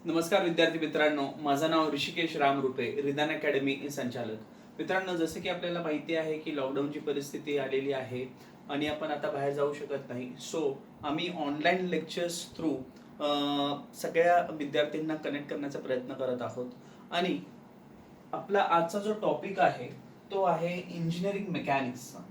नमस्कार विद्यार्थी मित्रांनो, माझं नाव ऋषिकेश रामरुपे, रिदान अकॅडमी संचालक. मित्रांनो, जसं की आपल्याला माहिती आहे की लॉकडाऊनची परिस्थिती आलेली आहे आणि आपण आता बाहेर जाऊ शकत नाही. सो आम्ही ऑनलाईन लेक्चर्स थ्रू सगळ्या विद्यार्थ्यांना कनेक्ट करण्याचा प्रयत्न करत आहोत. आणि आपला आजचा जो टॉपिक आहे तो आहे इंजिनिअरिंग मेकॅनिक्सचा.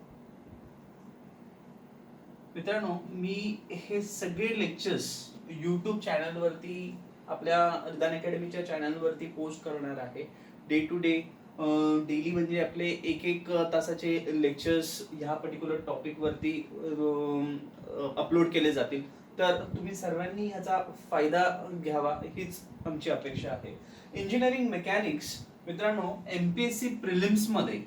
मित्रांनो, मी हे सगळे लेक्चर्स यूट्यूब चॅनलवरती, आपल्या रिदान अकॅडमीच्या चॅनलवरती पोस्ट करणार आहे. डे टू डे, डेली म्हणजे आपले एक एक तासाचे लेक्चर्स ह्या पर्टिक्युलर टॉपिकवरती अपलोड केले जातील. तर तुम्ही सर्वांनी ह्याचा फायदा घ्यावा हीच आमची अपेक्षा आहे. इंजिनिअरिंग मेकॅनिक्स मित्रांनो, एमपीएससी प्रिलिम्स मध्ये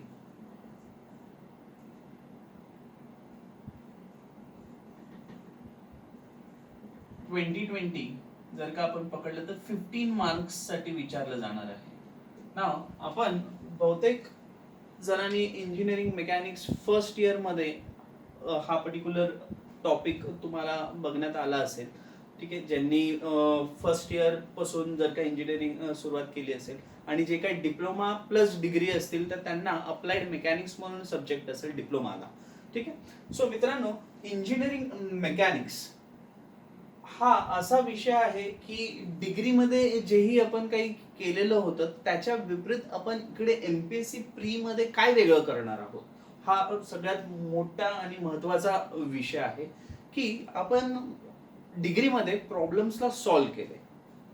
2020 जर का आपण पकडलं तर 15 मार्क्स साठी विचारलं जाणार आहे. नाव आपण बहुतेक जणांनी इंजिनिअरिंग मेकॅनिक्स फर्स्ट इयर मध्ये हा पर्टिक्युलर टॉपिक तुम्हाला बघण्यात आला असेल. ठीक आहे, ज्यांनी फर्स्ट इयर पासून जर का इंजिनिअरिंग सुरुवात केली असेल आणि जे काही डिप्लोमा प्लस डिग्री असतील तर त्यांना अप्लाइड मेकॅनिक्स म्हणून सब्जेक्ट असेल डिप्लोमाला. ठीक आहे. सो मित्रांनो, इंजिनिअरिंग मेकॅनिक्स हा असा विषय आहे की डिग्रीमध्ये जेही आपण काही केलेलं होतं त्याच्या विपरीत आपण इकडे एमपीएससी प्री मध्ये काय वेगळं करणार आहोत, हा सगळ्यात मोठा आणि महत्वाचा विषय आहे. की आपण डिग्रीमध्ये प्रॉब्लेम्सला सॉल्व्ह केले.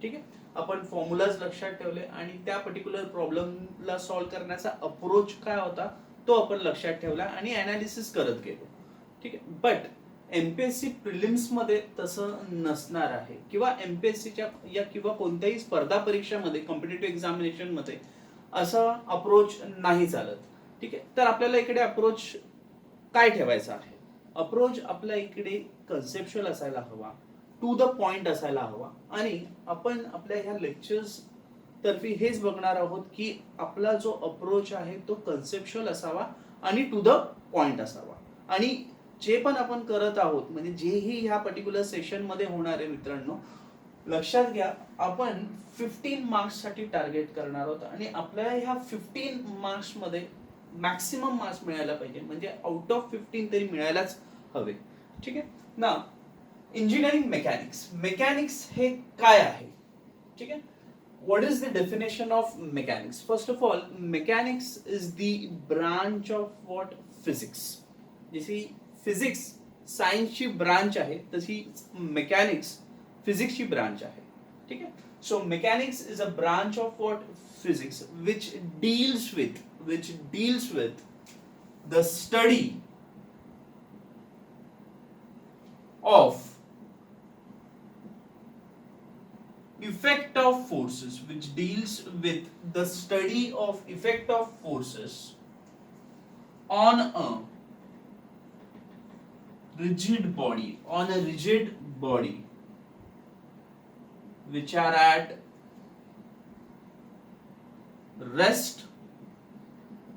ठीक आहे, आपण फॉर्म्युलाज लक्षात ठेवले आणि त्या पर्टिक्युलर प्रॉब्लेमला सॉल्व्ह करण्याचा अप्रोच काय होता तो आपण लक्षात ठेवला आणि अनालिसिस करत गेलो. ठीक आहे, बट एमपीएससी प्रिलिम्स मध्ये तसं नसणार आहे, किंवा एमपीएससीच्या या किंवा कोणत्याही स्पर्धा परीक्षामध्ये कॉम्पिटेटिव्ह एक्झामिनेशन मध्ये असा अप्रोच नाही चालत. ठीक आहे, तर आपल्याला इकडे अप्रोच काय ठेवायचा आहे? अप्रोच आपल्या इकडे कन्सेप्च्युअल असायला हवा, टू द पॉइंट असायला हवा. आणि आपण आपल्या ह्या लेक्चर्स तर्फे हेच बघणार आहोत की आपला जो अप्रोच आहे तो कन्सेप्च्युअल असावा आणि टू द पॉइंट असावा. आणि जे पण आपण करत आहोत म्हणजे जेही ह्या पर्टिक्युलर सेशन मध्ये होणार आहे मित्रांनो, लक्षात घ्या, आपण 15 मार्क्स साठी टार्गेट करणार आहोत आणि आपल्याला ह्या 15 मार्क्स मध्ये मॅक्सिमम मार्क्स मिळायला पाहिजे, म्हणजे आउट ऑफ 15 तरी मिळायलाच हवे. ठीक आहे ना. इंजिनिअरिंग मेकॅनिक्स, मेकॅनिक्स हे काय आहे? ठीक आहे, what is the definition of mechanics? First of all, mechanics is the branch of what? Physics. जशी फिजिक्स सायन्सची ब्रांच आहे तशी मेकॅनिक्स फिजिक्सची ब्रांच आहे. ठीक आहे. So mechanics is a branch of what? Physics, which deals with the study of effect of forces, which deals with the study of effect of forces on a rigid body which are at rest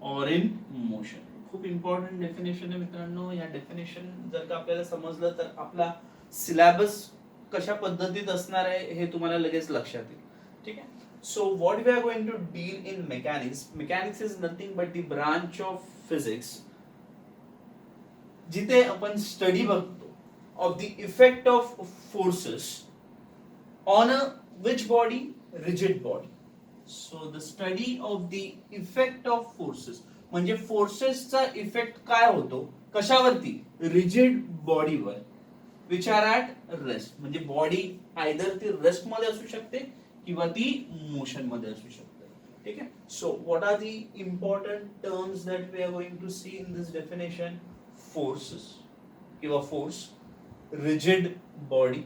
or in motion. खूप important definition आहे मित्रांनो. या definition जर का आपल्याला समजलं तर आपला सिलेबस कशा पद्धतीत असणार आहे हे तुम्हाला लगेच लक्षात येईल. ठीक आहे. So what we are going to deal in mechanics. Mechanics is nothing but the branch of physics जिथे आपण स्टडी बघतो of the effect of forces on a which body? Rigid body. So the study of the effect of forces म्हणजे फोर्सेसचा effect काय होतो कशावरती? Rigid बॉडीवर, which are at rest. म्हणजे बॉडी आयदर ती रेस्ट मध्ये असू शकते किंवा ती मोशन मध्ये असू शकते. ठीक आहे. So what are the important terms that we are going to see in this definition? Forces किंवा फोर्स, रिजिड बॉडी,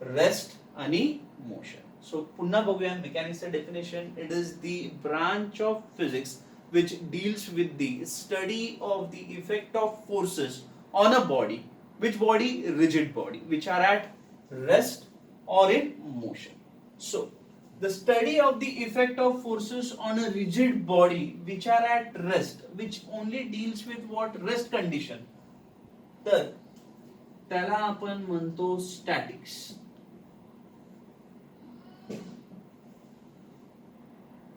रेस्ट आणि मोशन. सो पुन्हा बघूया मेकॅनिक्सचं definition. It is the branch of physics which deals with the study of the effect of forces on a body. Which body? Rigid body, which are at rest or in motion. So the study of the effect of forces on a rigid body which are at rest, which only deals with what? Rest condition. तर त्याला आपण म्हणतो statics.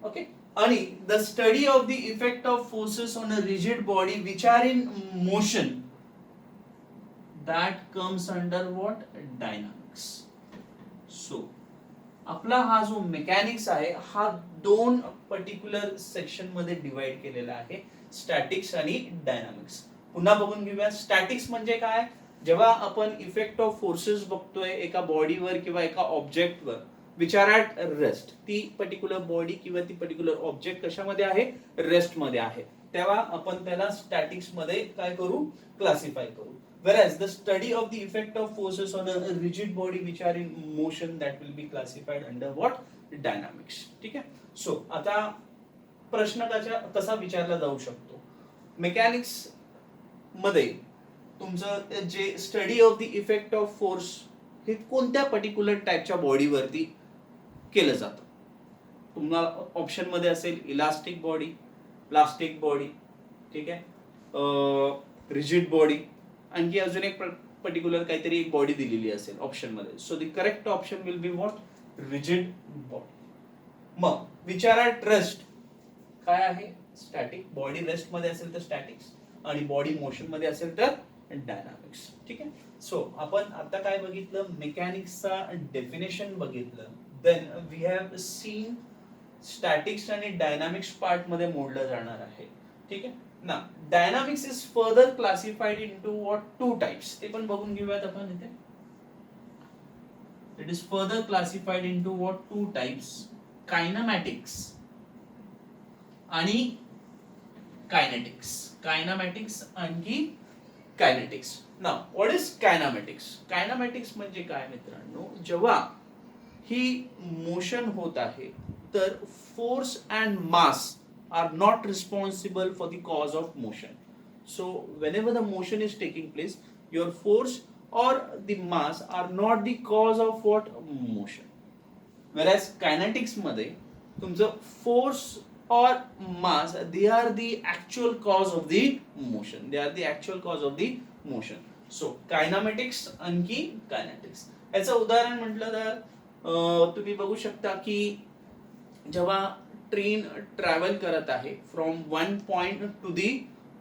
Okay. आणि the study of the effect of forces on a rigid body which are in motion that comes under what dynamics. So आपला हा जो mechanics आहे हा दोन पर्टिक्युलर सेक्शन मध्ये डिवाइड केलेला आहे, स्टॅटिक्स आणि डायनामिक्स. पुन्हा बघून घेऊया. स्टॅटिक्स म्हणजे काय? जेव्हा आपण इफेक्ट ऑफ फोर्सेस बघतोय एका बॉडीवर किंवा एका ऑब्जेक्टवर विच आर ॲट रेस्ट, ती पर्टिक्युलर बॉडी किंवा ती पर्टिक्युलर ऑब्जेक्ट कशामध्ये आहे? रेस्ट मध्ये आहे, तेव्हा आपण त्याला स्टॅटिक्स मध्ये काय करू? क्लासिफाय करू. Whereas the study of the effect of forces on a rigid body which are in motion, that will be classified under what? Dynamics. ठीक आहे. सो आता प्रश्न कसा विचारला जाऊ शकतो? मेकॅनिक्स मध्ये तुमचं जे study of the effect of force हे कोणत्या पर्टिक्युलर टाइपच्या बॉडीवरती केलं जातं? तुम्हाला ऑप्शन मध्ये असेल इलास्टिक बॉडी, प्लास्टिक बॉडी, ठीक आहे, रिजिड बॉडी, आणखी अजून एक पर्टिक्युलर काहीतरी एक बॉडी दिलेली असेल ऑप्शन मध्ये. So the correct option will be what? Rigid body. मग विचार ॲट रेस्ट काय आहे? स्टॅटिक. बॉडी रेस्ट मध्ये असेल तर स्टॅटिक्स आणि बॉडी मोशन मध्ये असेल तर डायनामिक्स. ठीक आहे. सो आपण आता काय बघितलं? मेकॅनिक्सचा डेफिनेशन बघितलं. Then we have seen statics आणि डायनामिक्स पार्ट मध्ये मोडलं जाणार आहे. ठीक आहे ना. Dynamics is further classified into what? Two types. ते पण बघून घेऊयात आपण इथे. It is further classified into what? Two types, kinematics आणि कायनेटिक्स. कायनामॅटिक्स आणखी kinetics. Now what is kinematics? Kinematics म्हणजे काय मित्रांनो? जेव्हा ही मोशन होत आहे तर force and mass are not responsible for the cause of motion. So whenever the motion is taking place, your force or the mass are not the cause of what? Motion. Whereas kinetics मध्ये तुमचं force or mass, they are the actual cause of the motion. They are the actual cause of the motion. So kinematics आणखी kinetics. याचं उदाहरण म्हटलं तर तुम्ही बघू शकता की जेव्हा ट्रेन ट्रॅव्हल करत आहे from one point to the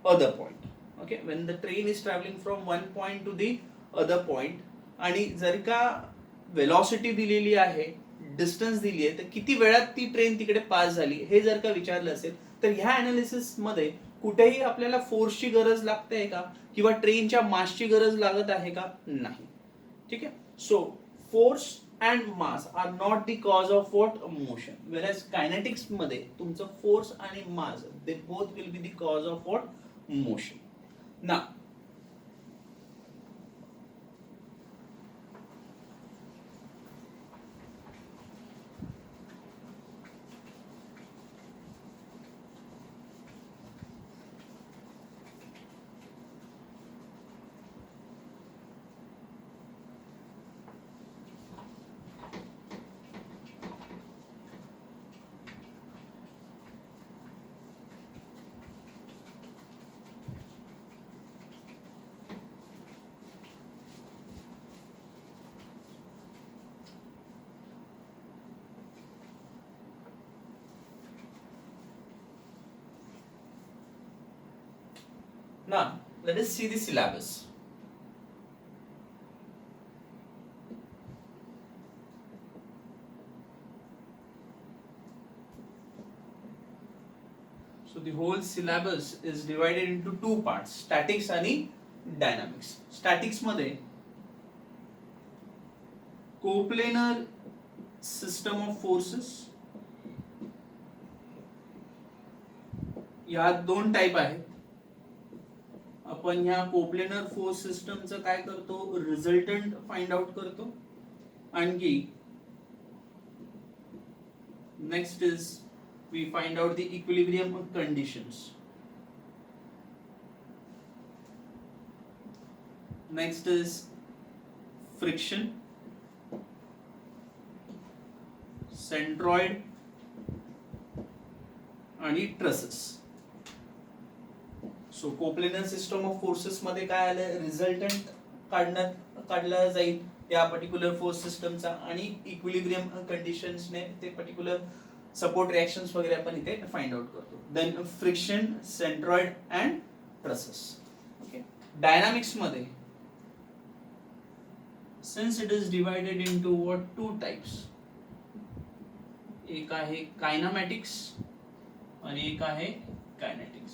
other point. Okay. When the train is travelling from one point to the other point आणि जर का वेलॉसिटी दिलेली आहे, डिस्टन्स दिली आहे, तर किती वेळात ती ट्रेन तिकडे पास झाली हे जर का विचारलं असेल तर ह्या अनालिसिस मध्ये कुठेही आपल्याला फोर्सची गरज लागते का किंवा ट्रेनच्या मासची गरज लागत आहे का? नाही. ठीक आहे. So force and mass are not the cause of what? Motion. Whereas kinetics मध्ये तुमचं force आणि mass they both will be the cause of what? Motion. Now Now, let us see the syllabus. So the whole syllabus is divided into two parts, statics आणि dynamics. Statics मध्ये coplanar system of forces, या दोन type आहेत. आपण ह्या coplanar force सिस्टमचं काय करतो? Resultant find out करतो. आणखी next is we find out the equilibrium conditions. Next is friction, centroid आणि trusses. So coplanar system of forces मध्ये काय आलं? रिझल्टंट काढला जाईल या पर्टिक्युलर फोर्स सिस्टमचा आणि इक्विलिब्रियम कंडिशन्सने ते पर्टिक्युलर सपोर्ट रिएक्शन्स वगैरे आपण इथे फाइंड आउट करतो. Then friction, centroid and trusses. Okay. Dynamics मध्ये since it is divided into what two types, एक आहे कायनामॅटिक्स आणि एक आहे kinetics.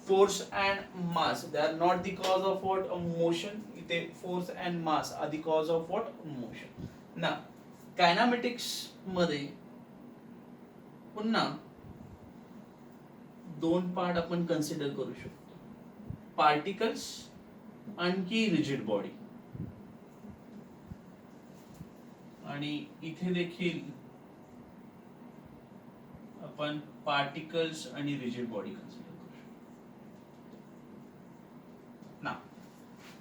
Force and mass they are not the cause of what motion. इथे force and mass are the cause of what motion. ना kinematics मध्ये पुन्हा दोन पार्ट आपण कन्सिडर करू शकतो, पार्टिकल्स आणखी रिजिड बॉडी. आणि इथे देखील आपण पार्टिकल्स आणि रिजिड बॉडी कन्सिडर करू शकतो. ना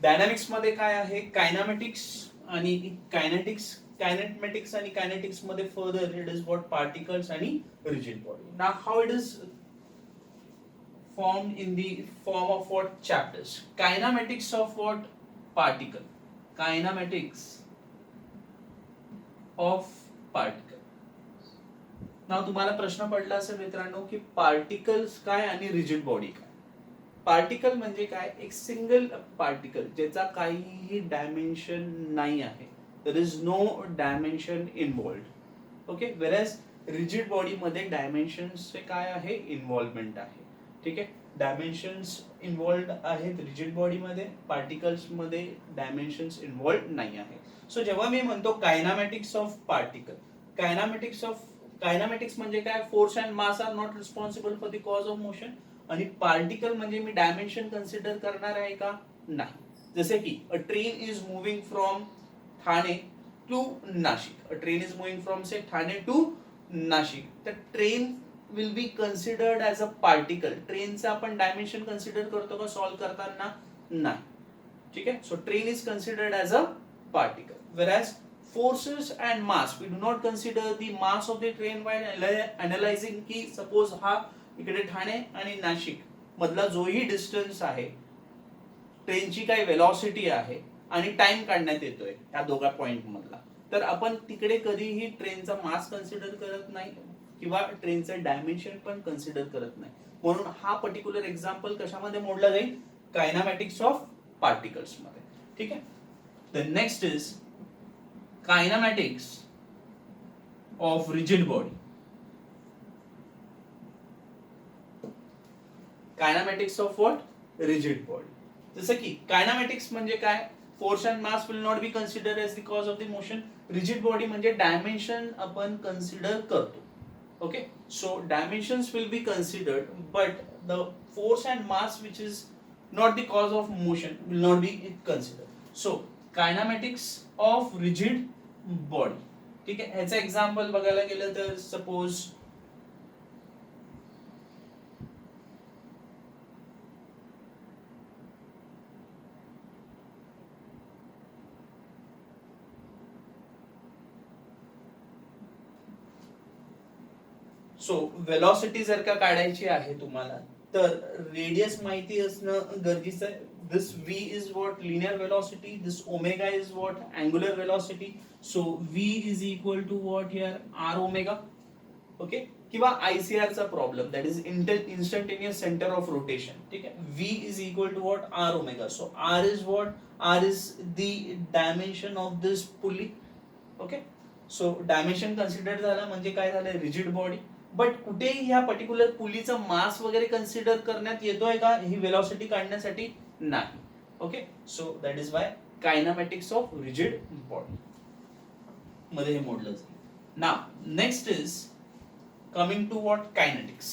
डायनामिक्स मध्ये काय आहे, कायनामॅटिक्स आणि कायनेटिक्स. कायनेमॅटिक्स आणि कायनेटिक्स मध्ये further it is what particles आणि रिजिड बॉडी. ना how it is formed in the form of what chapters. Kinematics of what particle. Kinematics of particle. Now तुम्हाला प्रश्न पडला असेल मित्रांनो की पार्टिकल्स काय आणि रिजिड बॉडी काय. पार्टिकल म्हणजे काय, एक सिंगल पार्टिकल ज्याचा काहीही डायमेन्शन नाही आहे. There is no dimension involved. Okay. Whereas rigid body मध्ये डायमेन्शन्सचे काय आहे, इन्व्हॉल्वमेंट आहे. ठीक आहे. डायमेन्शन्स इन्व्हॉल्ड आहेत रिजिड बॉडी मध्ये, पार्टिकल्स मध्ये डायमेन्शन्स इन्व्हॉल्ड नाही आहे. सो जेव्हा मी म्हणतो कायनामॅटिक्स ऑफ पार्टिकल, कायनामॅटिक्स म्हणजे काय, force and mass are not responsible for the cause of motion. आणि पार्टिकल म्हणजे मी डायमेन्शन कन्सिडर करणार आहे का, नाही. जसे की a train is moving from Thane to Nashik. A train is moving from से ठाणे टू नाशिक. तर train will be considered as a particle. ट्रेनचा आपण डायमेन्शन कन्सिडर करतो का सॉल्व करताना, नाही. ठीक आहे. So train is considered as a particle. whereas forces and mass we do not consider the mass of the train while analyzing की suppose हा इकडे ठाणे आणि नाशिक मधला जोही डिस्टन्स आहे, ट्रेनची काय वेलॉसिटी आहे आणि टाइम काढण्यात येतोय या दोघा पॉइंट मधला, तर आपण तिकडे कधीही ट्रेनचा मास कन्सिडर करत नाही किंवा ट्रेनचं डायमेन्शन पण कन्सिडर करत नाही. म्हणून हा पर्टिक्युलर एक्झाम्पल कशामध्ये मोडला जाईल, कायनामॅटिक्स ऑफ पार्टिकल्स मध्ये. ठीक आहे. The next is kinematics of rigid body. Kinematics of what, rigid body. जसं की कायनामॅटिक्स म्हणजे काय, force and mass will not be consider as the cause of the motion. Rigid body म्हणजे डायमेन्शन आपण consider करतो. Okay, so dimensions will be considered, but the force and mass which is not the cause of motion will not be considered. So kinematics of rigid body. ठीक आहे. ह्याचा example बघायला गेलं तर suppose so velocity जर का काढायची आहे तुम्हाला तर रेडियस माहिती असणं गरजेचं आहे. This v is what linear velocity, this omega is what angular velocity. So v is equal to what here r omega. Okay. किंवा ICR चा problem, that is instantaneous centre of rotation. ठीक आहे. v is equal to what r omega. So r is what, r is the dimension of this pulley. Okay. So dimension consider झाला म्हणजे काय झालं, rigid body. But कुठेही ह्या particular पुलीचा मास वगैरे consider करण्यात येतोय का ही वेलॉसिटी काढण्यासाठी, नाही. Okay. So that is why kinematics of rigid body मध्ये हे मोडलं जाईल. Now next is coming to what, kinetics.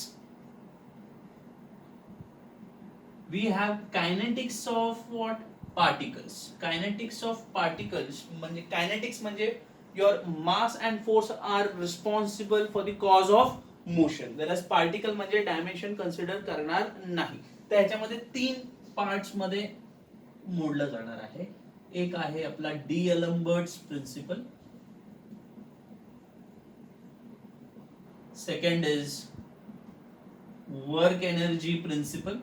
We have kinetics of what, particles. Kinetics of particles म्हणजे कायनेटिक्स म्हणजे your mass and force are responsible for the cause of motion, whereas particle म्हणजे dimension consider करणार नाही. तर ह्याच्यामध्ये तीन parts मध्ये मोडलं जाणार आहे. एक आहे आपला D'Alembert's principle, second is work energy principle,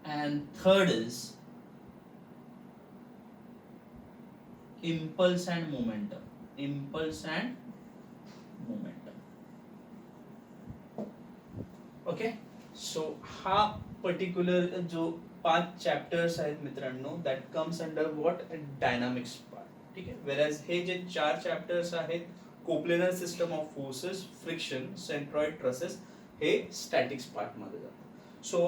and third is impulse and momentum. Impulse and momentum. Okay, so हा पर्टिक्युलर जो 5 चॅप्टर्स आहेत मित्रांनो, that comes under what, dynamics part. ठीक आहे. वेरॅज हे जे 4 चॅप्टर्स आहेत, coplanar system of forces, friction, centroid trusses, हे स्टॅटिक्स पार्ट मध्ये जातात. सो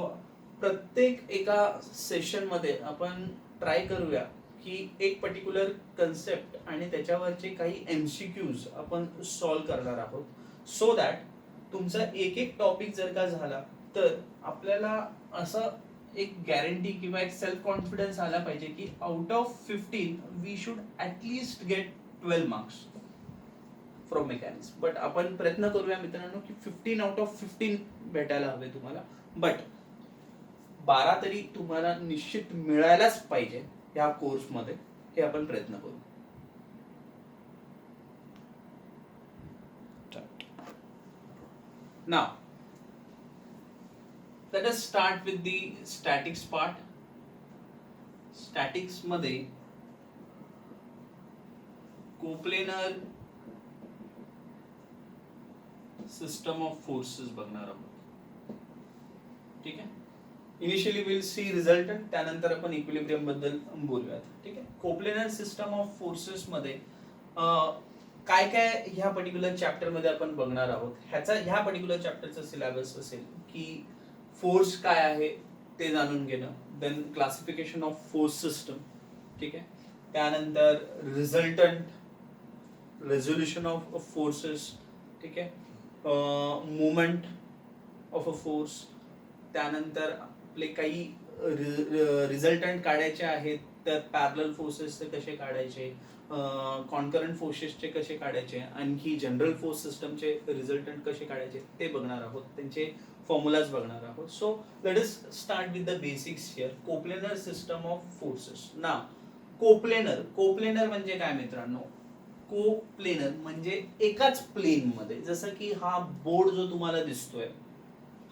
प्रत्येक एका सेशन मध्ये आपण ट्राय करूया की एक पर्टिक्युलर कन्सेप्ट आणि त्याच्यावरचे काही MCQs आपण सॉल्व्ह करणार आहोत, सो दॅट तुमचा एक एक टॉपिक जर का झाला तर आपल्याला असं एक गॅरंटी किंवा एक सेल्फ कॉन्फिडन्स आला पाहिजे की out of 15 we should at least get 12 marks from mechanics. But आपण प्रयत्न करूया मित्रांनो की 15 आउट ऑफ 15 भेटायला हवे तुम्हाला, बट 12 तरी तुम्हाला निश्चित मिळायलाच पाहिजे या कोर्समध्ये, हे आपण प्रयत्न करू. Now, let us start with the statics part. Statics मध्ये कोप्लेनर सिस्टम ऑफ फोर्सेस बघणार आहोत. ठीक आहे. इनिशियली विल सी रिझल्टंट, त्यानंतर आपण इक्विलिब्रियम बद्दल बोलूयात. ठीक आहे. कोप्लेनर सिस्टम ऑफ फोर्सेस मध्ये काय काय ह्या पर्टिक्युलर चॅप्टर मध्ये आपण बघणार आहोत. ह्या पर्टिक्युलर चॅप्टरचा सिलेबस असेल की फोर्स काय आहे ते जाणून घेणं, then classification of force system. ठीक आहे. त्यानंतर रिझल्टंट, रेझोल्युशन ऑफ फोर्सेस. ठीक आहे. Moment of a force. त्यानंतर आपले काही रिझल्टंट काढायचे आहेत, तर पॅरलल फोर्सेसचे कसे काढायचे, कॉन्करंट फोर्सेसचे कसे काढायचे, आणखी जनरल फोर्स सिस्टमचे रिझल्टंट कसे काढायचे ते बघणार आहोत, त्यांचे फॉर्म्युलाज बघणार आहोत. So let us start with the basics here. Coplanar system of forces. ना कोप्लेनर म्हणजे काय मित्रांनो? कोप्लेनर म्हणजे एकाच प्लेन मध्ये, जसं की हा बोर्ड जो तुम्हाला दिसतोय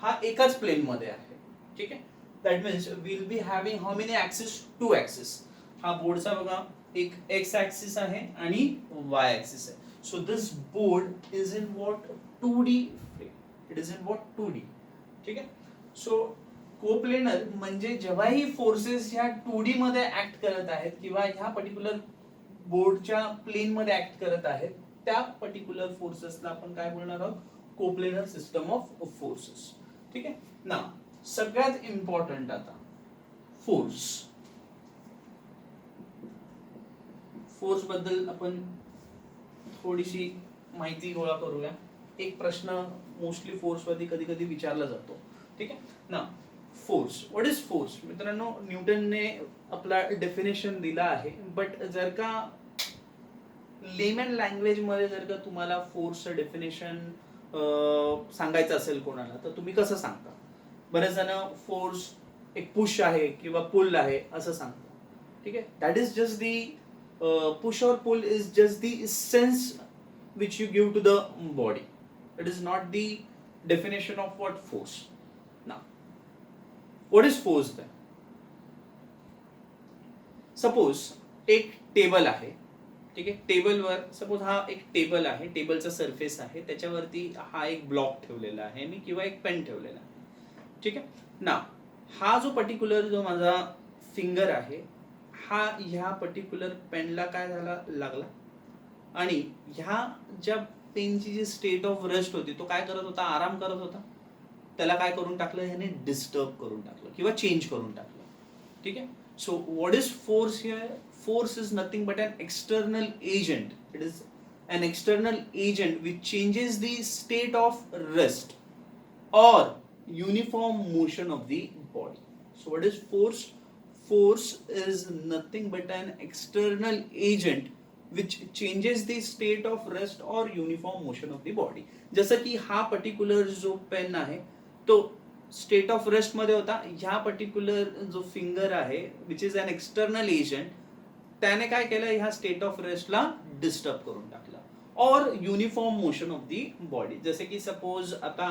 हा एकाच प्लेन मध्ये आहे. ठीक आहे. That means will be having how many axis? 2 axis. हा बोर्डचा बघा एक एक्स ऍक्सिस आहे आणि वाय ऍक्सिस आहे. So this board is in what 2D frame. It is in what 2D. ठीक आहे. सो कोप्लेनर म्हणजे जेव्हाही फोर्सेस ह्या 2D मध्ये ऍक्ट करत आहेत किंवा ह्या पर्टिक्युलर बोर्डच्या प्लेन मध्ये ऍक्ट करत आहेत, त्या पर्टिक्युलर फोर्सेसला आपण काय बोलणार आहोत? Coplanar system of forces. ठीक आहे ना. सगळ्यात इम्पॉर्टंट आता फोर्स बद्दल आपण थोडीशी माहिती गोळा करूया. एक प्रश्न मोस्टली फोर्स वरती कधी कधी विचारला जातो. ठीक आहे ना. Force, what is force? मित्रांनो, न्यूटनने आपला डेफिनेशन दिला आहे, बट जर का लेमन लँग्वेज मध्ये जर का तुम्हाला फोर्सचं डेफिनेशन सांगायचं असेल कोणाला, तर तुम्ही कसं सांगता? बरेच जण फोर्स एक पुश आहे किंवा पुल आहे असं सांगतात. ठीक आहे. That is just the push or pull is just the sense which you give to the body. It is not the definition of what force. Now, what is force then? Suppose एक table आहे. ठीक आहे. टेबलवर suppose हा एक table आहे, टेबलचा surface आहे, त्याच्यावरती हा एक ब्लॉक ठेवलेला आहे मी किंवा एक पेन ठेवलेला आहे. ठीक आहे ना. हा जो पर्टिक्युलर जो माझा फिंगर आहे, हा ह्या पर्टिक्युलर पेनला काय झाला लागला, आणि ह्या ज्या पेनची जी स्टेट ऑफ रेस्ट होती, तो काय करत होता? आराम करत होता. त्याला काय करून टाकलं? ह्याने डिस्टर्ब करून टाकलं किंवा चेंज करून टाकलं. ठीक आहे. So what is force here? Force is nothing but an external agent. It is an external agent which changes the state of rest or uniform motion of the body. So what is force? Force is nothing but an external agent which changes the state of rest or uniform motion of the body. जसं की हा particular जो pen आहे तो state of rest मध्ये होता. ह्या particular जो फिंगर आहे which is an external agent, त्याने काय केलं? ह्या स्टेट ऑफ रेस्टला डिस्टर्ब करून टाकलं. और uniform motion of the body. जसे की सपोज आता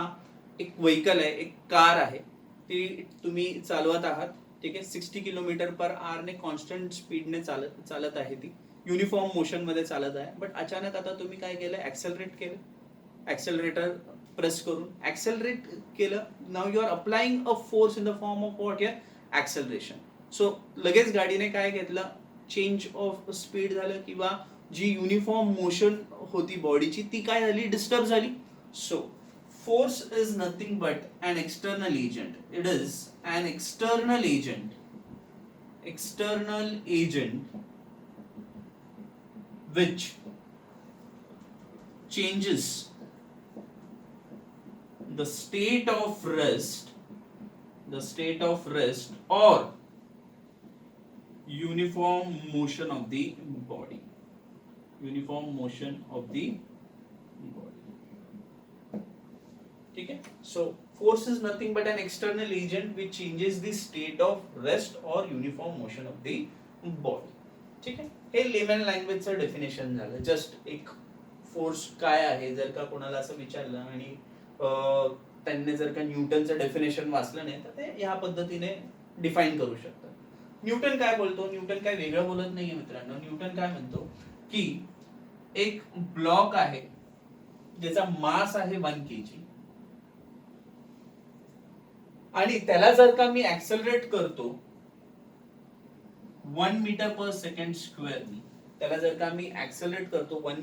एक व्हेकल आहे, एक कार आहे, ती तुम्ही चालवत आहात. ठीक आहे. 60 किलोमीटर पर आवर ने कॉन्स्टंट स्पीडने चालत आहे, ती युनिफॉर्म मोशन मध्ये चालत आहे. बट अचानक आता तुम्ही काय केलं? ऍक्सेलरेट केलं. ऍक्सेलरेटर प्रेस करून ऍक्सेलरेट केलं. Now you are applying a force in the form of what here acceleration. So लगेच गाडीने काय घेतलं, चेंज ऑफ स्पीड झालं किंवा जी युनिफॉर्म मोशन होती बॉडीची ती काय झाली, डिस्टर्ब झाली. So force is nothing but an external agent. It is an external agent which changes the state of rest or uniform motion of the body. ठीक है. So force is nothing but an external agent which changes the state of rest or uniform motion of the body. ठीक आहे. हे lemon लँग्वेजचं definition झालं. Just एक force काय आहे जर का कोणाला असं विचारलं आणि त्यांनी जर का न्यूटनचं डेफिनेशन वाचलं नाही तर ते ह्या पद्धतीने डिफाईन करू शकतात. न्यूटन काय बोलतो, न्यूटन काय वेगळं बोलत नाहीये मित्रांनो. न्यूटन काय म्हणतो की एक ब्लॉक आहे ज्याचा मास आहे 1 kg आणि त्याला जर का मी ऍक्सेलरेट करतो 1 मीटर पर सेकंड स्क्वेअरनी, त्याला जर का मी ऍक्सेलरेट करतो 1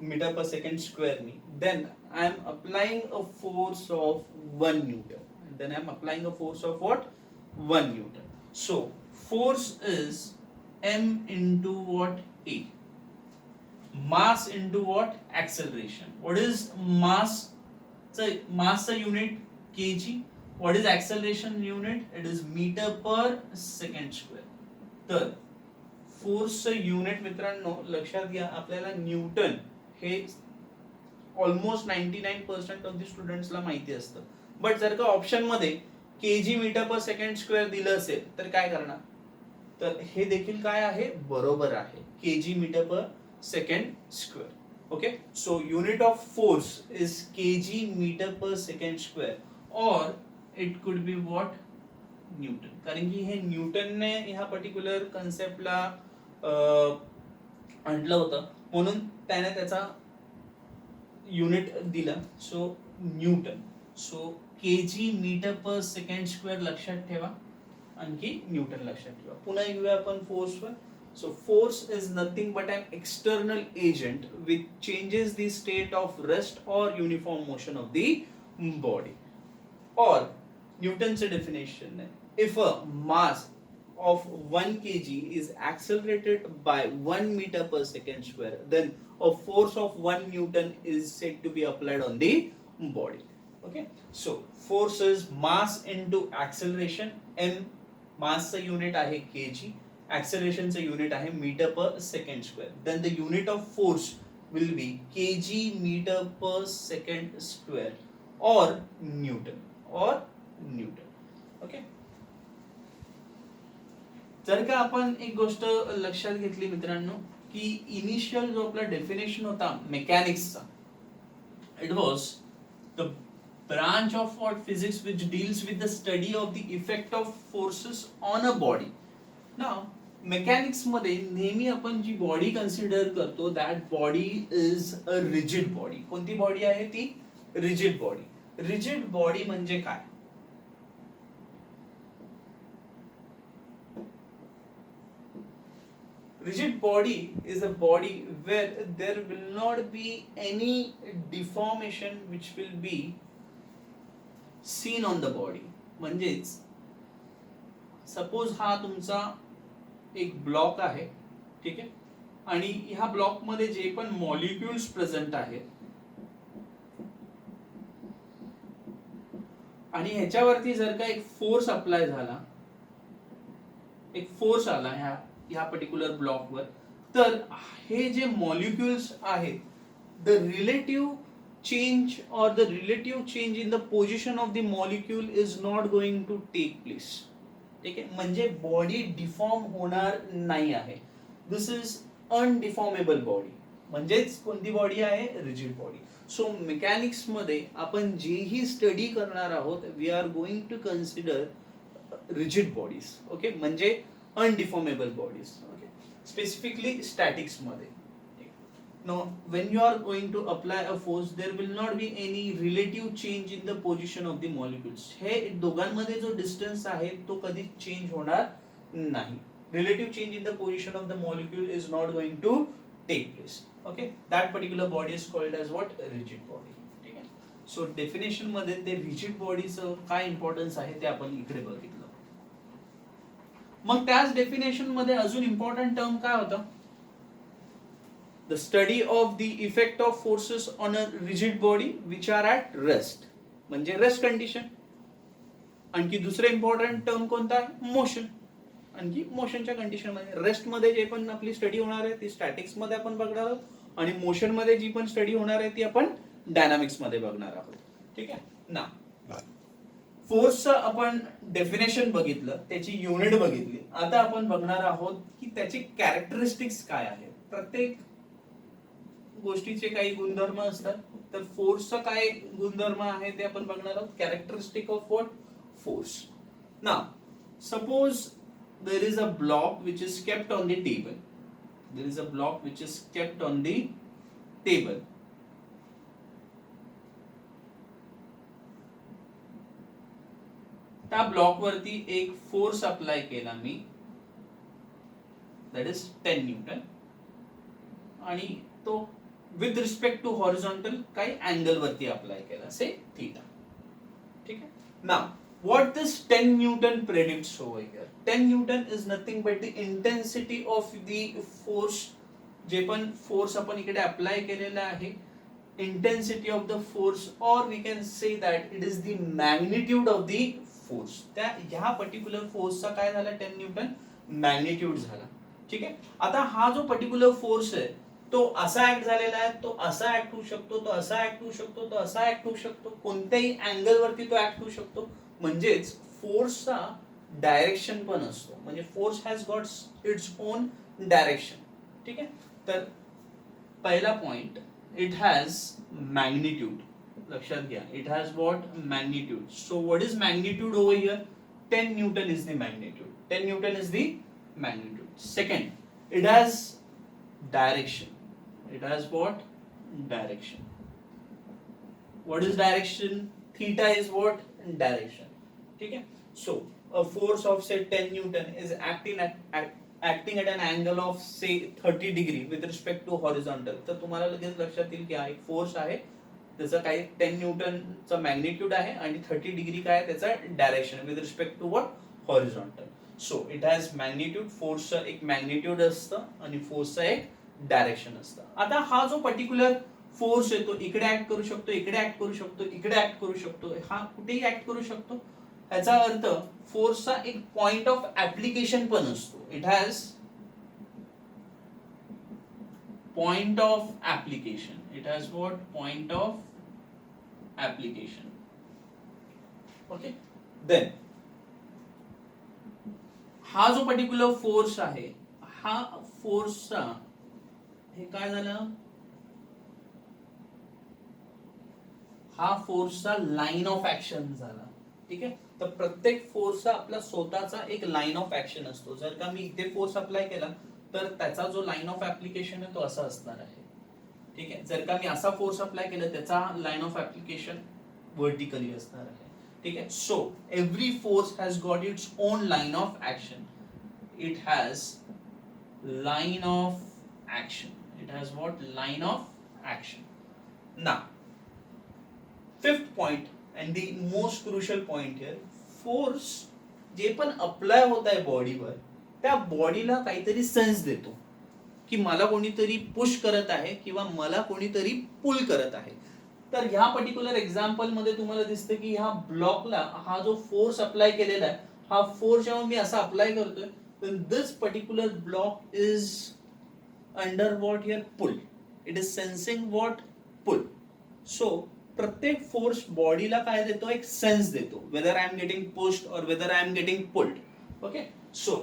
मीटर पर सेकंड स्क्वेअरनी, then I am applying a force of 1 newton. Then I am applying a force of what 1 newton. So force is m into what a, mass into what acceleration. What is mass? So mass a unit kg. What is acceleration unit? It is meter per second square. तर फोर्सचं unit मित्रांनो लक्षात घ्या, आपल्याला Newton हे almost 99% of the स्टुडंट्सला माहिती असतं. But जर का ऑप्शन मध्ये KG metre per second square दिलं असेल तर काय करणार, तर हे देखील काय आहे, बरोबर आहे, KG metre per second square. Okay. So unit of force is KG metre per second square और it could be what Newton. कारण की हे न्यूटनने ह्या पर्टिक्युलर कन्सेप्टला आणलं होतं म्हणून त्याने त्याचा युनिट दिला. So newton. So KG metre per second square लक्षात ठेवा, आणखी न्यूटन लक्षात ठेवा. पुन्हा येऊया आपण फोर्सवर. So force is nothing but an external agent which changes the state of rest or uniform motion of the body. Or Newton's definition, if a mass of 1 kg is accelerated by 1 meter per second square, then a force of 1 Newton is said to be applied on the body. Okay. So force is mass into acceleration. M mass चा unit आहे kg. Acceleration चा unit आहे metre per second square. Then the unit of force will be kg meter per second square or Newton. Okay. जर का आपण एक गोष्ट लक्षात घेतली मित्रांनो की इनिशियल जो आपला डेफिनेशन होता मेकॅनिक्सचा, it was the branch of what physics which deals with the study of the effect of forces on a body. Now mechanics मध्ये नेहमी आपण जी बॉडी कन्सिडर करतो that body is a rigid body. कोणती body आहे ती, rigid body. Rigid body म्हणजे काय, rigid body is a body where there will not be any deformation which will be seen on the body. म्हणजेच suppose हा तुमचा एक block आहे, ठीक आहे, आणि ह्या ब्लॉक मध्ये जे पण मॉलिक्युल्स प्रेझेंट आहेत आणि ह्याच्यावरती जर का एक फोर्स अप्लाय झाला, एक फोर्स आला ह्या पर्टिक्युलर ब्लॉकवर, तर हे जे मॉलिक्युल्स आहेत the relative change or the relative change in the position of the molecule is not going to take place. ठीक आहे, म्हणजे बॉडी डिफॉर्म होणार नाही आहे. दिस इज अनडिफॉर्मेबल बॉडी. म्हणजेच कोणती बॉडी आहे, रिजिड बॉडी. सो मेकॅनिक्स मध्ये आपण जेही स्टडी करणार आहोत we are going to consider rigid bodies. Okay, म्हणजे undeformable bodies. Okay, specifically statics मध्ये. Now, when you are going to apply a force, there will not be any relative change in the position of the molecules. हे दोघांमध्ये जो distance आहे तो कधी change होणार नाही. Relative change in the position of the molecule is not going to take place. Okay, that particular body is called as what? Rigid body. ठीक आहे. सो डेफिनेशन मध्ये ते रिजिड बॉडीचं काय इम्पॉर्टन्स आहे ते आपण इकडे बघितलं. मग त्याच डेफिनेशन मध्ये अजून इम्पॉर्टंट टर्म काय होतं? The study of the effect of forces on a rigid body which are at rest. म्हणजे रेस्ट कंडिशन. आणखी दुसरं इम्पॉर्टंट टर्म कोणता आहे? मोशन. आणखी मोशनच्या कंडिशन मध्ये, रेस्ट मध्ये जे पण आपली स्टडी होणार आहे ती स्टॅटिक्स मध्ये आपण बघणार आहोत, आणि मोशन मध्ये जी पण स्टडी होणार आहे ती आपण डायनामिक्स मध्ये बघणार आहोत. ठीक आहे ना. फोर्सचं आपण डेफिनेशन बघितलं, त्याची युनिट बघितली. आता आपण बघणार आहोत की त्याची कॅरेक्टरिस्टिक्स काय आहेत. प्रत्येक गोष्टीचे काही गुणधर्म असतात, तर फोर्सचा काय गुणधर्म आहे ते आपण बघणार आहोत. Characteristic of what? Force. Now suppose there is a block which is kept on the table. There is a block which is kept on the table. त्या ब्लॉक वरती एक फोर्स अप्लाय केला मी, that is 10 न्यूटन, आणि तो with respect to horizontal काही angle वरती apply केला, से theta. ठीक आहे. Now what this 10 Newton predicts over here? 10 Newton is nothing but the intensity of the force. जे पण फोर्स आपण इकडे अप्लाय केलेला आहे, intensity of the force, or we can say that it is the magnitude of the force. त्या ह्या particular फोर्सचा काय झाला? 10 न्यूटन मॅग्निट्यूड झाला. ठीक आहे. आता हा जो पर्टिक्युलर फोर्स आहे तो असा ऍक्ट झालेला आहे, तो असा ऍक्ट होऊ शकतो, तो असा ऍक्ट होऊ शकतो, तो असा ऍक्ट होऊ शकतो, कोणत्याही अँगल वरती तो ऍक्ट होऊ शकतो. म्हणजेच फोर्सचा डायरेक्शन पण असतो. म्हणजे force has got its on direction. ठीक आहे. तर पहिला पॉइंट, इट हॅज मॅग्निट्यूड. लक्षात घ्या, it has what? Magnitude. So what is magnitude over here? 10 Newton is the magnitude. 10 Newton is the magnitude. Second, it has direction. It has what? Direction. What is direction? Theta is what? Direction. ठीक है. So a force of say 10 Newton is acting at an angle of say 30 degree with respect to horizontal. तर तुम्हाला लगेच लक्षात येईल की हा एक फोर्स आहे, त्याचा काही 10 न्यूटन चा मॅग्निट्यूड आहे, आणि 30 डिग्री काय आहे त्याचा direction with respect to what? Horizontal. So it has magnitude. फोर्सचं एक मॅग्निट्यूड असतं आणि फोर्सचं एक डायरेक्शन असतं. आता हा जो पर्टिक्युलर फोर्स आहे तो इकडे ऍक्ट करू शकतो, इकडे ऍक्ट करू शकतो, इकडे ऍक्ट करू शकतो, हा कुठेही ऍक्ट करू शकतो. याचा अर्थ फोर्सचा एक पॉइंट ऑफ ऍप्लिकेशन पण असतो. It has point of application. It has what? Point of application. Okay. Then हा जो पर्टिक्युलर फोर्स आहे, हा फोर्सचा हे काय झालं? हा फोर्सचा लाईन ऑफ ऍक्शन झाला. ठीक आहे. तर प्रत्येक फोर्सचा आपला स्वतःचा एक लाईन ऑफ ऍक्शन असतो. जर का मी इथे फोर्स अप्लाय केला तर त्याचा जो लाईन ऑफ ऍप्लिकेशन आहे तो असा असणार आहे. ठीक आहे. जर का मी असा फोर्स अप्लाय केला त्याचा लाईन ऑफ ऍप्लिकेशन व्हर्टिकली असणार आहे. ठीक आहे. So every force has got its own line of action. It has line of action. It has what? Line of action. Now, fifth point and the most crucial point here, force जे पण apply होत आहे बॉडीवर, त्या बॉडीला काहीतरी sense देतो की मला कोणीतरी पुश करत आहे किंवा मला कोणीतरी पुल करत आहे. तर ह्या पर्टिक्युलर एक्झाम्पल मध्ये तुम्हाला दिसतं की ह्या ब्लॉकला हा जो फोर्स अप्लाय केलेला आहे, हा फोर्स जेव्हा मी असा अप्लाय करतोय, तर this particular block is under what here? Pull. It is sensing what? Pull. So प्रत्येक फोर्स बॉडीला काय देतो? एक सेन्स देतो, whether I am getting pushed or whether I am getting pulled. Okay. So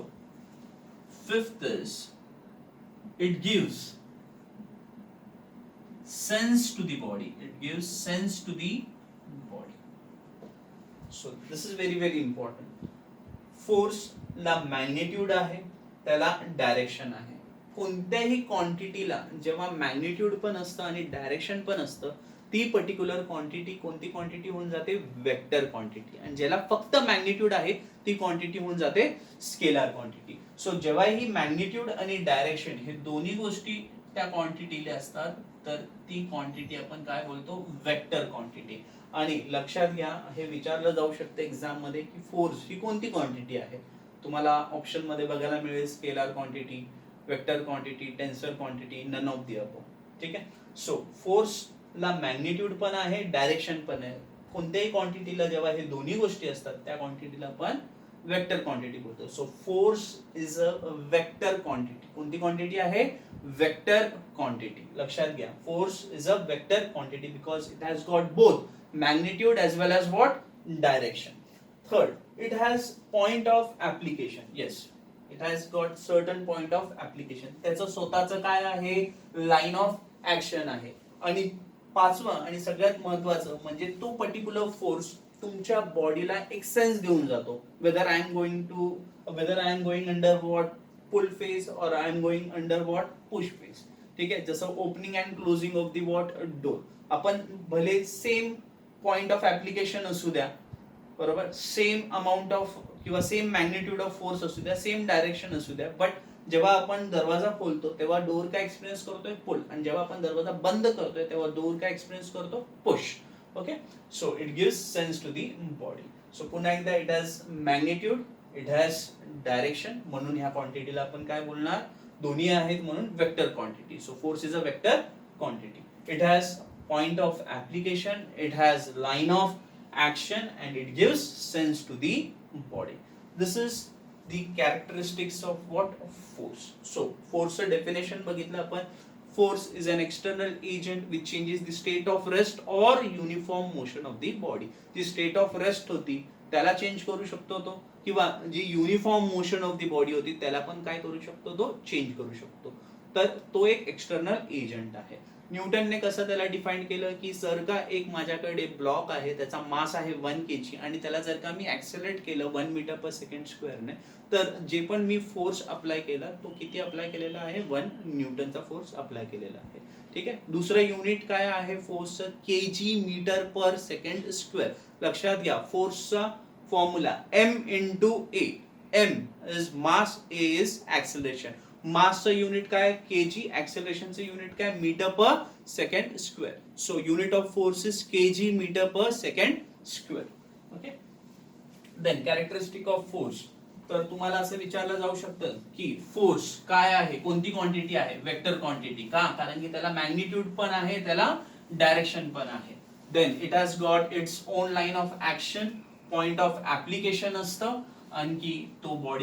fifth is it gives sense to the body. It gives sense to the body. So this is very very important. Force ला magnitude आहे, त्याला direction आहे. कोणत्याही क्वांटिटीला जेव्हा magnitude पण असतं आणि direction पण असतं, ती पर्टिक्युलर क्वांटिटी कोणती क्वांटिटी होऊन जाते? Vector quantity. आणि ज्याला फक्त मॅग्निट्यूड आहे ती क्वांटिटी होऊन जाते स्केलार क्वांटिटी. सो जेव्हा ही मॅग्निट्यूड आणि डायरेक्शन हे दोन्ही गोष्टी त्या क्वांटिटीला असतात, तर ती क्वांटिटी आपण काय बोलतो? Vector quantity. आणि लक्षात घ्या, हे विचारलं जाऊ शकतं एक्झाम मध्ये की फोर्स ही कोणती क्वांटिटी आहे. तुम्हाला ऑप्शन मध्ये बघायला मिळेल scalar quantity, vector quantity, tensor quantity, none of the above. ठीक आहे. सो फोर्स ला मॅग्निट्यूड पण आहे, डायरेक्शन पण आहे. कोणत्याही क्वांटिटीला जेव्हा हे दोन्ही गोष्टी असतात त्या क्वांटिटीला आपण वेक्टर क्वांटिटी बोलतो. So force is a vector quantity. कोणती क्वांटिटी आहे? Vector quantity. लक्षात घ्या, force is a vector quantity because it has got both magnitude as well as what? Direction. Third, it has point of application. Yes, it has got certain point of application. त्याचं स्वतःचं काय आहे? Line of action आहे. आणि पाचवं आणि सगळ्यात महत्वाचं म्हणजे तो पर्टिक्युलर फोर्स तुमच्या बॉडीला एक सेन्स देऊन जातो. Whether I am going under what? Pull phase, और I am going under what? Push phase. ठीक आहे. जसं opening and closing of the what? Door. आपण भले सेम पॉइंट ऑफ ऍप्लिकेशन असू द्या, बरोबर, सेम अमाऊंट ऑफ किंवा सेम मॅग्निट्यूड ऑफ फोर्स असू द्या, सेम डायरेक्शन असू द्या, बट जेव्हा आपण दरवाजा खोलतो तेव्हा डोर काय एक्सपिरियन्स करतोय? पुल. आणि जेव्हा आपण दरवाजा बंद करतोय तेव्हा डोर काय एक्सपिरियन्स करतो? Push. Okay. So it gives sense to the body. So पुन्हा एकदा, it has magnitude, it has direction, म्हणून ह्या क्वांटिटीला आपण काय बोलणार? दोन्ही आहेत म्हणून vector quantity. So force is a vector quantity. It has point of application, it has line of action, and it gives sense to the body. This is the characteristics of what? Force. So force definition बघितलं आपण. Force is an external agent which changes the state of rest or uniform motion of the body. G state of rest होती त्याला change करू शकतो तो, किंवा जी uniform motion of the body होती त्याला पण काय करू शकतो? तो चेंज करू शकतो. तर तो एक एक्सटर्नल एजंट आहे. न्यूटनने कसं त्याला डिफाईन केलं की जर का एक माझ्याकडे ब्लॉक आहे, त्याचा मास आहे 1 kg, आणि त्याला जर का मी ऍक्सेलरेट केलं 1 मीटर पर सेकंड स्क्वेअरने, तर जे पण मी फोर्स अप्लाय केला तो किती अप्लाय केलेला आहे? 1 न्यूटनचा फोर्स अप्लाय केलेला आहे. ठीक आहे. दुसरं युनिट काय आहे फोर्सचं? KG metre per second square. लक्षात घ्या, फोर्सचा formula m into a. m is mass, a is acceleration. मासचं युनिट काय? केजी. ऍक्सेलरेशनचं युनिट काय? Metre per second square. So unit of force is KG metre per second square. Okay. Then characteristic of force. तर तुम्हाला असं विचारलं जाऊ शकतं की फोर्स काय आहे? कोणती क्वांटिटी आहे? Vector quantity. का? कारण की त्याला मॅग्निट्यूड पण आहे, त्याला डायरेक्शन पण आहे. Then it has got its own line of action, point of application असतं, आणखी तो बॉडी